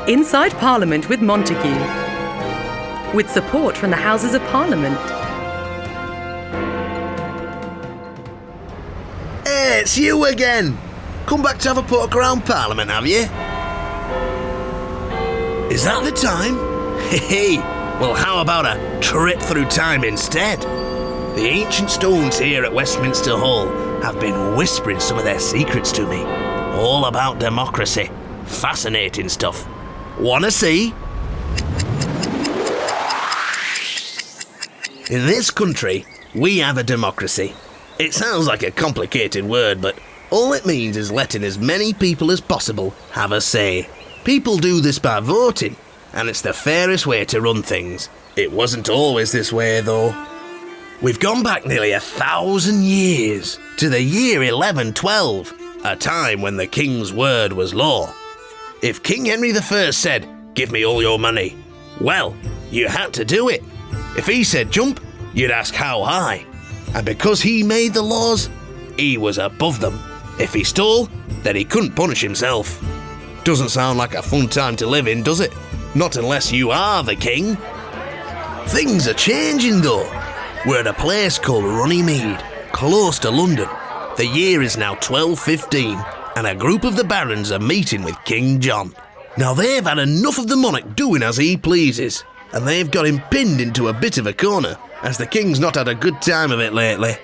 inside Parliament with Montague, with support from the Houses of Parliament. Hey, it's you again! Come back to have a poke around Parliament, have you? Is that the time? Hey, well, how about a trip through time instead? The ancient stones here at Westminster Hall have been whispering some of their secrets to me. All about democracy. Fascinating stuff. Wanna see? In this country, we have a democracy. It sounds like a complicated word, but all it means is letting as many people as possible have a say. People do this by voting, and it's the fairest way to run things. It wasn't always this way, though. We've gone back nearly 1,000 years, to the year 1112, a time when the king's word was law. If King Henry I said, "Give me all your money," well, you had to do it. If he said jump, you'd ask how high. And because he made the laws, he was above them. If he stole, then he couldn't punish himself. Doesn't sound like a fun time to live in, does it? Not unless you are the king. Things are changing though. We're at a place called Runnymede, close to London. The year is now 1215, and a group of the barons are meeting with King John. Now they've had enough of the monarch doing as he pleases, and they've got him pinned into a bit of a corner, as the king's not had a good time of it lately.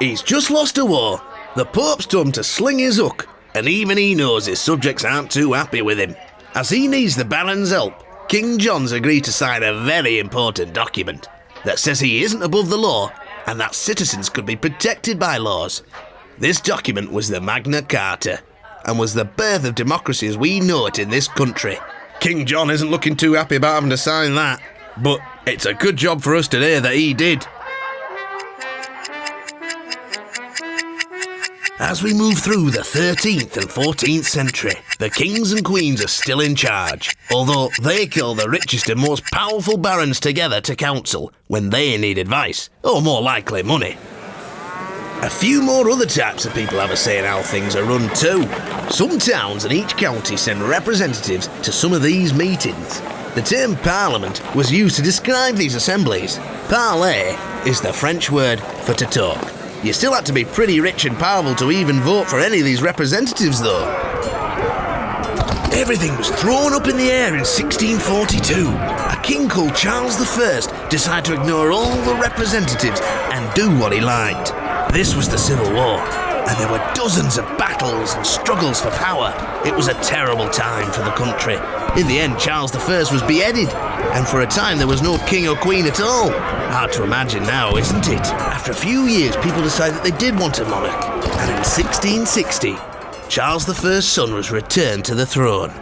He's just lost a war. The Pope's told him to sling his hook, and even he knows his subjects aren't too happy with him. As he needs the barons' help, King John's agreed to sign a very important document that says he isn't above the law and that citizens could be protected by laws. This document was the Magna Carta and was the birth of democracy as we know it in this country. King John isn't looking too happy about having to sign that, but it's a good job for us today that he did. As we move through the 13th and 14th century, the kings and queens are still in charge, although they call the richest and most powerful barons together to council when they need advice, or more likely money. A few more other types of people have a say in how things are run too. Some towns in each county send representatives to some of these meetings. The term parliament was used to describe these assemblies. Parler is the French word for to talk. You still had to be pretty rich and powerful to even vote for any of these representatives, though. Everything was thrown up in the air in 1642. A king called Charles I decided to ignore all the representatives and do what he liked. This was the Civil War, and there were dozens of battles and struggles for power. It was a terrible time for the country. In the end, Charles I was beheaded, and for a time there was no king or queen at all. Hard to imagine now, isn't it? After a few years, people decided that they did want a monarch, and in 1660, Charles I's son was returned to the throne.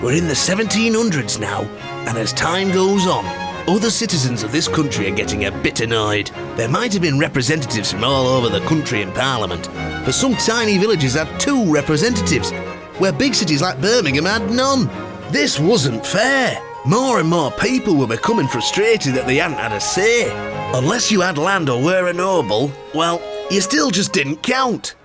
We're in the 1700s now, and as time goes on, other citizens of this country are getting a bit annoyed. There might have been representatives from all over the country in Parliament, but some tiny villages had 2 representatives, where big cities like Birmingham had none. This wasn't fair. More and more people were becoming frustrated that they hadn't had a say. Unless you had land or were a noble, well, you still just didn't count.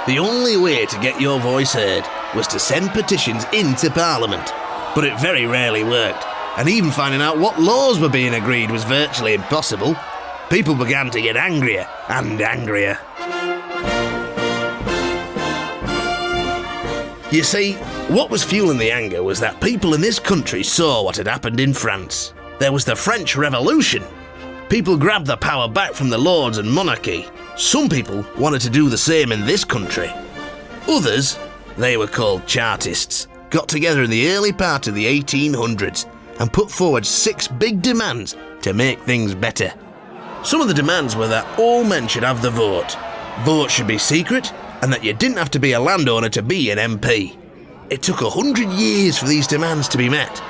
The only way to get your voice heard was to send petitions into Parliament, but it very rarely worked, and even finding out what laws were being agreed was virtually impossible. People began to get angrier and angrier. You see, what was fueling the anger was that people in this country saw what had happened in France. There was the French Revolution. People grabbed the power back from the lords and monarchy. Some people wanted to do the same in this country. Others, they were called Chartists, got together in the early part of the 1800s and put forward 6 big demands to make things better. Some of the demands were that all men should have the vote, votes should be secret, and that you didn't have to be a landowner to be an MP. It took 100 years for these demands to be met.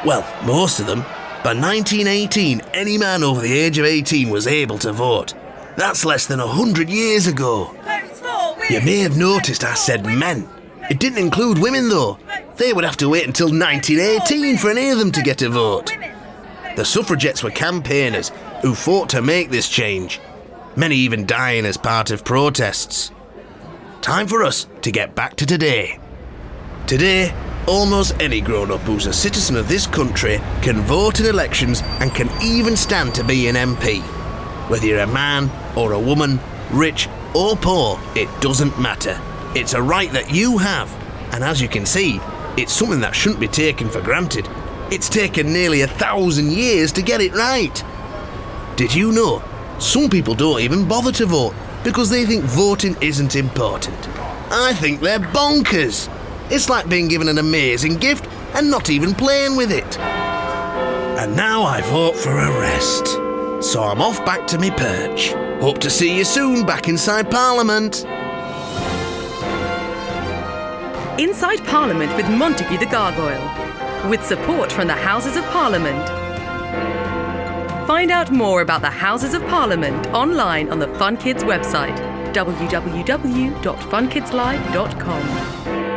Well, most of them. By 1918, any man over the age of 18 was able to vote. That's less than 100 years ago. You may have noticed I said men. It didn't include women though. They would have to wait until 1918 for any of them to get a vote. The suffragettes were campaigners who fought to make this change, many even dying as part of protests. Time for us to get back to today. Today, almost any grown-up who's a citizen of this country can vote in elections and can even stand to be an MP. Whether you're a man or a woman, rich or poor, it doesn't matter. It's a right that you have, and as you can see, it's something that shouldn't be taken for granted. It's taken nearly 1,000 years to get it right. Did you know some people don't even bother to vote because they think voting isn't important? I think they're bonkers. It's like being given an amazing gift and not even playing with it. And now I vote for a rest. So I'm off back to me perch. Hope to see you soon back inside Parliament. Inside Parliament with Montague the Gargoyle, with support from the Houses of Parliament. Find out more about the Houses of Parliament online on the Fun Kids website, www.funkidslive.com.